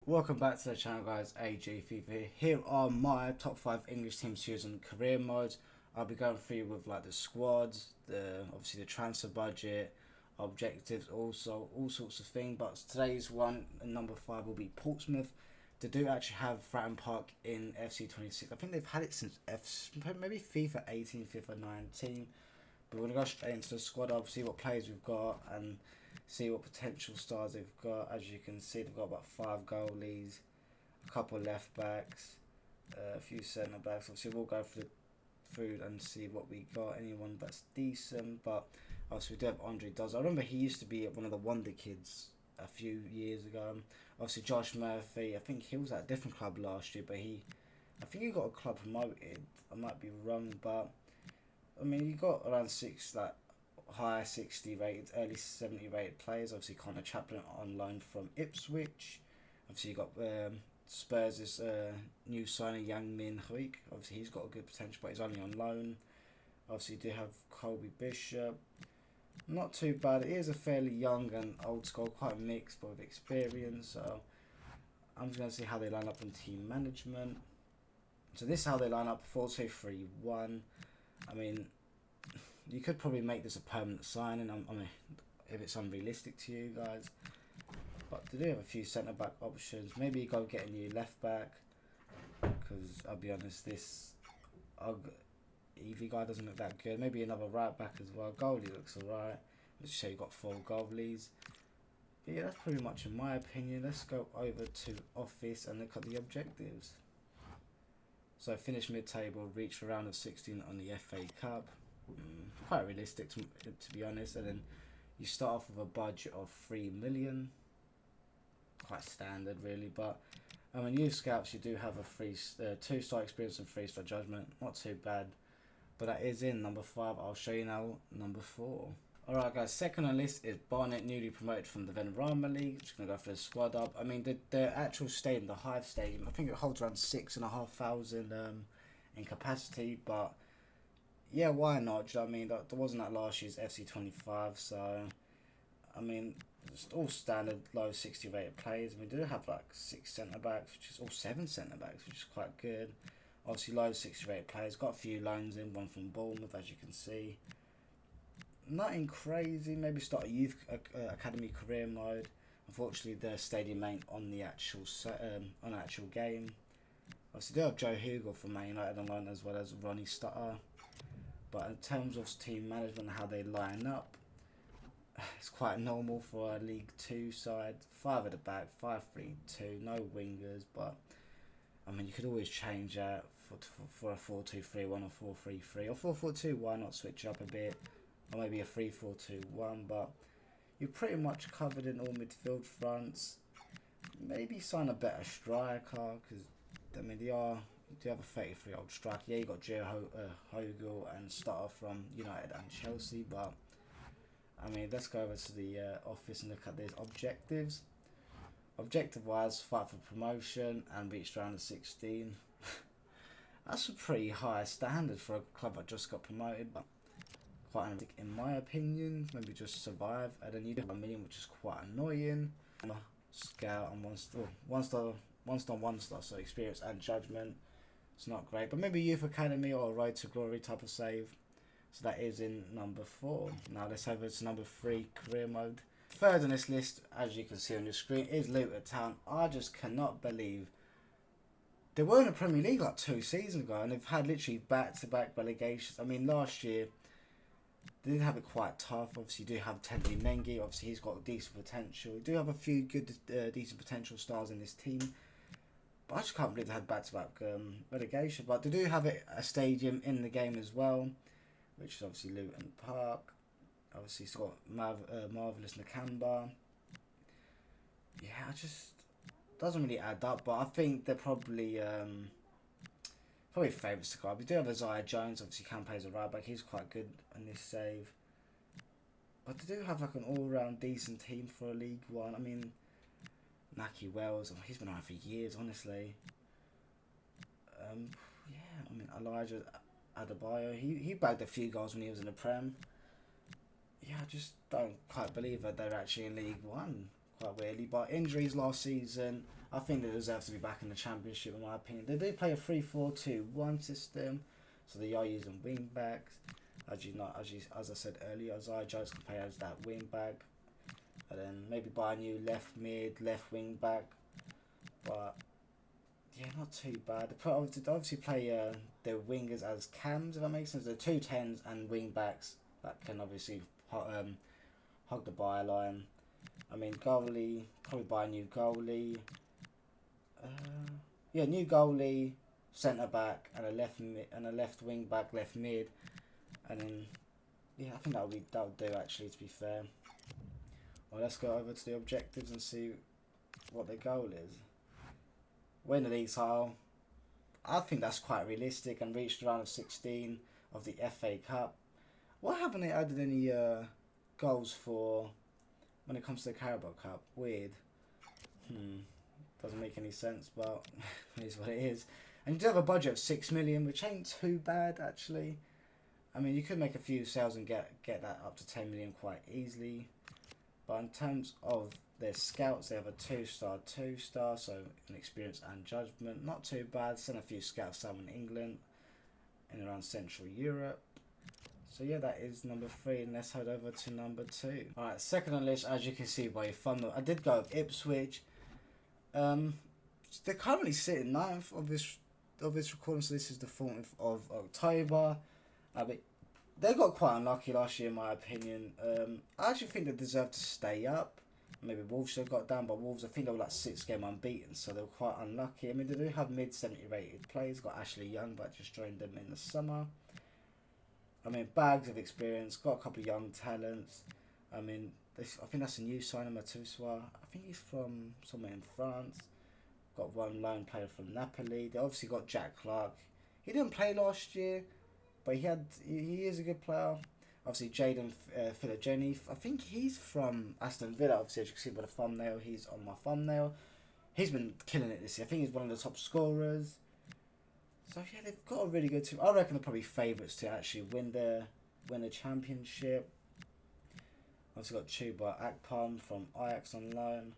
Welcome back to the channel, guys. AJ FIFA. Here are my top 5 English teams to use in career modes. I'll be going through with like the squads, obviously the transfer budget, objectives, also all sorts of things. But today's one, number 5, will be Portsmouth. They do actually have Fratton Park in FC 26. I think they've had it since maybe FIFA 18, FIFA 19. But we're gonna go straight into the squad. Obviously, what players we've got and see what potential stars they've got. As you can see, they've got about 5 goalies, a couple left backs, a few centre backs. Obviously, we'll go through and see what we got. Anyone that's decent, but obviously we do have Andre Doz. I remember he used to be one of the Wonder Kids a few years ago. Obviously, Josh Murphy. I think he was at a different club last year, but I think he got a club promoted. I might be wrong, but I mean, you got around 6 high 60 rated, early 70 rated players. Obviously, Connor Chaplin on loan from Ipswich. Obviously, you got Spurs' new signing, Yang Min Huik. Obviously, he's got a good potential, but he's only on loan. Obviously, you do have Colby Bishop. Not too bad. It is a fairly young and old school, quite mixed, but with experience. So I'm just going to see how they line up in team management. So this is how they line up: 4-2-3-1. I mean, you could probably make this a permanent signing. I mean, if it's unrealistic to you guys, but they do have a few centre back options. Maybe you go get a new left back, because I'll be honest, this Evie guy doesn't look that good. Maybe another right back as well. Goalie looks alright. Let's say you got 4 goalies. But yeah, that's pretty much in my opinion. Let's go over to office and look at the objectives. So finish mid-table, reach for round of 16 on the FA Cup. Quite realistic to be honest. And then you start off with a budget of 3 million. Quite standard really, but I mean, youth scouts, you do have a 2-star experience and 3-star judgment. Not too bad, but that is in number 5. I'll show you now number 4. Alright guys, second on the list is Barnet, newly promoted from the Vanarama League. Just going to go for the squad up. I mean, the actual stadium, the Hive Stadium, I think it holds around 6,500 in capacity, but yeah, why not? Do you know what I mean? There wasn't that last year's FC 25, so I mean, it's all standard low 60 rated players. I mean, they do have like 6 centre backs, which is all 7 centre backs, which is quite good. Obviously, low 60 rated players. Got a few loans in, one from Bournemouth, as you can see. Nothing crazy. Maybe start a youth academy career mode. Unfortunately, the stadium ain't on the actual game. Obviously, they have Joe Hugo from Man United on loan, as well as Ronnie Stutter. But in terms of team management and how they line up, it's quite normal for a League 2 side. 5 at the back, 5-3-2, no wingers. But I mean, you could always change that for a 4-2-3-1 or 4-3-3 or 4-4-2. Why not switch up a bit? Or maybe a 3-4-2-1. But you're pretty much covered in all midfield fronts. Maybe sign a better striker, because I mean, you do have a 33-year-old striker. Yeah, you got Joe Hogel and Stutter from United and Chelsea, but I mean, let's go over to the office and look at these objectives. Objective-wise, fight for promotion and reach round of 16. That's a pretty high standard for a club that just got promoted, but quite analytic in my opinion. Maybe just survive, and then you do have 1 million, which is quite annoying. Scout and 1 star, so experience and judgment. It's not great, but maybe youth academy or road to glory type of save. So that is in number 4. Now let's have it to number 3, career mode. Third on this list, as you can see on your screen, is Luton Town. I just cannot believe they were in the Premier League like 2 seasons ago, and they've had literally back-to-back relegations. I mean, last year they did have it quite tough. Obviously, you do have Teddy Mengi. Obviously, he's got decent potential. You do have a few good, decent potential stars in this team. But I just can't believe they had back-to-back relegation. But they do have a stadium in the game as well, which is obviously Luton Park. Obviously, it's got Marvellous Nakamba. Yeah, it just doesn't really add up. But I think they're probably favourites to go. We do have Isaiah Jones. Obviously, can play as a right back. He's quite good on this save. But they do have like an all-round decent team for a League One. I mean, Naki Wells, he's been around for years, honestly. Yeah, I mean, Elijah Adebayo, he bagged a few goals when he was in the Prem. Yeah, I just don't quite believe that they're actually in League One. quite weirdly. But injuries last season, I think they deserve to be back in the Championship in my opinion. They do play a 3-4-2-1 system, so they are using wing backs. As I said earlier, Isaiah Jones can play as that wing back, and then maybe buy a new left mid, left wing back. But yeah, not too bad. They obviously play their wingers as cams, if that makes sense. They're 2 10s and wing backs that can obviously hug the byline. I mean, goalie, probably buy a new goalie. New goalie, centre back, and a left wing back, left mid, and then I think that would do actually. To be fair, well, let's go over to the objectives and see what the goal is. Win the league title. I think that's quite realistic, and reach the round of 16 of the FA Cup. Why haven't they added any goals for when it comes to the Carabao Cup? Weird. Doesn't make any sense, but it is what it is. And you do have a budget of 6 million, which ain't too bad actually. I mean, you could make a few sales and get that up to 10 million quite easily. But in terms of their scouts, they have a 2-star, so an experience and judgment. Not too bad. Sent a few scouts out in England and around Central Europe. So yeah, that is number 3, and let's head over to number 2. Alright, second on the list, as you can see by your thumbnail, I did go with Ipswich. They're currently sitting 9th of this recording, so this is the 4th of October. But they got quite unlucky last year in my opinion. I actually think they deserve to stay up. Maybe Wolves should have got down, but Wolves, I think they were like 6 game unbeaten, so they were quite unlucky. I mean, they do have mid-70 rated players. Got Ashley Young, but just joined them in the summer. I mean, bags of experience, got a couple of young talents. I mean, I think that's a new signing, Matuswa. I think he's from somewhere in France. Got one loan player from Napoli. They obviously got Jack Clark. He didn't play last year, but he is a good player. Obviously, Jaden Philogeny. I think he's from Aston Villa. Obviously, as you can see by the thumbnail, he's on my thumbnail. He's been killing it this year. I think he's one of the top scorers. So yeah, they've got a really good team. I reckon they're probably favourites to actually win the championship. Obviously got Chuba Akpom from Ajax on loan.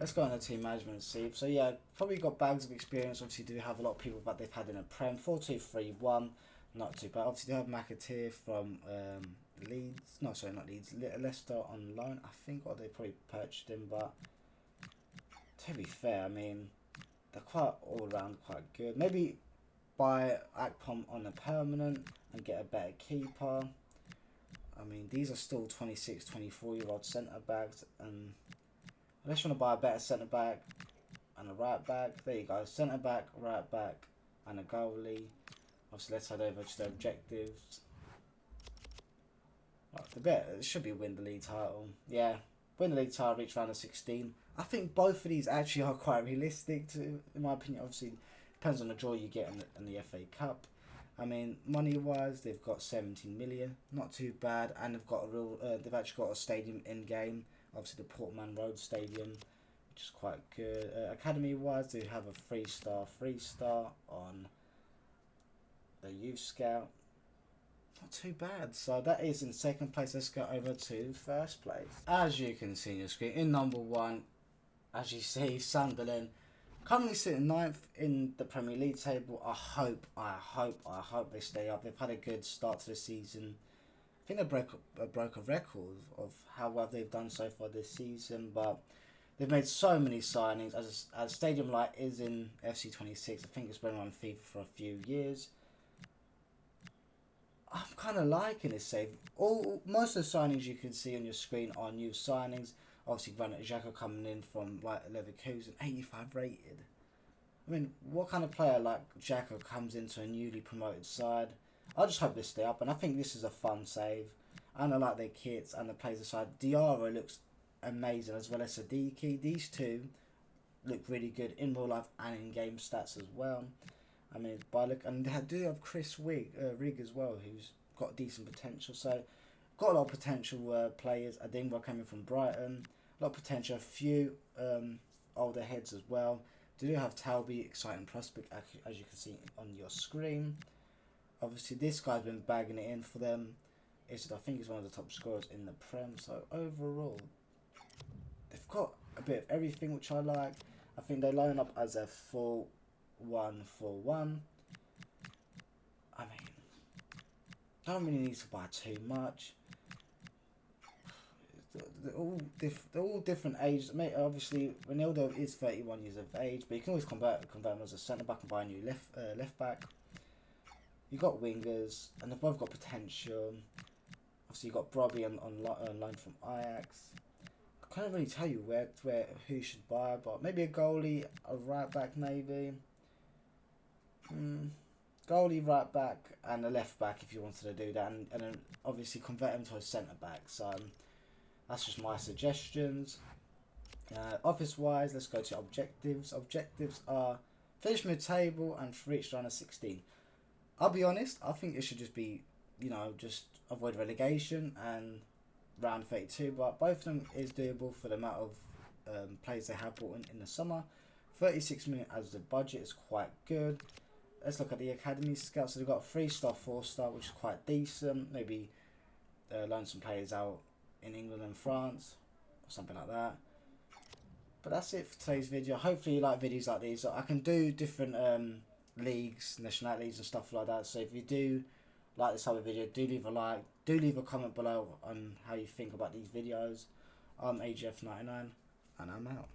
Let's go on the team management and see. So yeah, probably got bags of experience. Obviously do have a lot of people that they've had in a Prem. 4-2-3-1, not too bad. Obviously do have McAteer from Leeds. No, sorry, not Leeds. Leicester on loan, I think, or they probably purchased him. But to be fair, I mean, they're quite all round quite good. Maybe buy Akpom on a permanent and get a better keeper. I mean, these are still 26, 24-year-old centre backs, and unless you want to buy a better centre back and a right back, there you go. Centre back, right back, and a goalie. Obviously, let's head over to the objectives. Right, the bet it should be win the league title. Yeah, win the league title, reach round of 16. I think both of these actually are quite realistic, in my opinion. Obviously, depends on the draw you get in the FA Cup. I mean, money-wise, they've got 17 million, not too bad, and they've got a real. They've actually got a stadium in game, obviously the Portman Road Stadium, which is quite good. Academy-wise, they have a 3-star on the Youth Scout. Not too bad. So that is in second place. Let's go over to first place. As you can see on your screen, in number 1, as you see, Sunderland. Currently sitting 9th in the Premier League table. I hope they stay up. They've had a good start to the season. I think they broke a record of how well they've done so far this season. But they've made so many signings. As Stadium Light is in FC 26. I think it's been on FIFA for a few years. I'm kind of liking this save. Most of the signings you can see on your screen are new signings. Obviously, Granit Xhaka coming in from Leverkusen, 85 rated. I mean, what kind of player like Xhaka comes into a newly promoted side? I just hope they stay up, and I think this is a fun save. And I like their kits and the players aside. Diarra looks amazing, as well as Sadiki. These two look really good in real life and in game stats as well. I mean, and they do have Chris Rigg as well, who's got decent potential. So, got a lot of potential players. Adingra coming from Brighton. A lot of potential. A few older heads as well. They do have Talby, exciting prospect, as you can see on your screen. Obviously, this guy's been bagging it in for them. I think he's one of the top scorers in the Prem. So, overall, they've got a bit of everything, which I like. I think they line up as a 4-1-4-1. I mean, don't really need to buy too much. They're all different ages. Mate, obviously, Ronaldo is 31 years of age, but you can always convert him as a centre back and buy a new left back. You got wingers, and they've both got potential. Obviously, you got Brobby on loan from Ajax. I can't really tell you who you should buy, but maybe a goalie, a right back, maybe. Goalie, right back, and a left back if you wanted to do that, and then obviously convert him to a centre back. So that's just my suggestions. Office-wise, let's go to objectives. Objectives are finish mid-table and reach round of 16. I'll be honest, I think it should just be, just avoid relegation and round 32, but both of them is doable for the amount of players they have brought in the summer. 36 million as the budget is quite good. Let's look at the academy scouts. So they've got 3-star, 4-star, which is quite decent. Maybe loan some players out in England and France or something like that. But that's it for today's video. Hopefully you like videos like these. I can do different leagues, nationalities and stuff like that. So if you do like this type of video, do leave a like, do leave a comment below on how you think about these videos. I'm AGF99 and I'm out.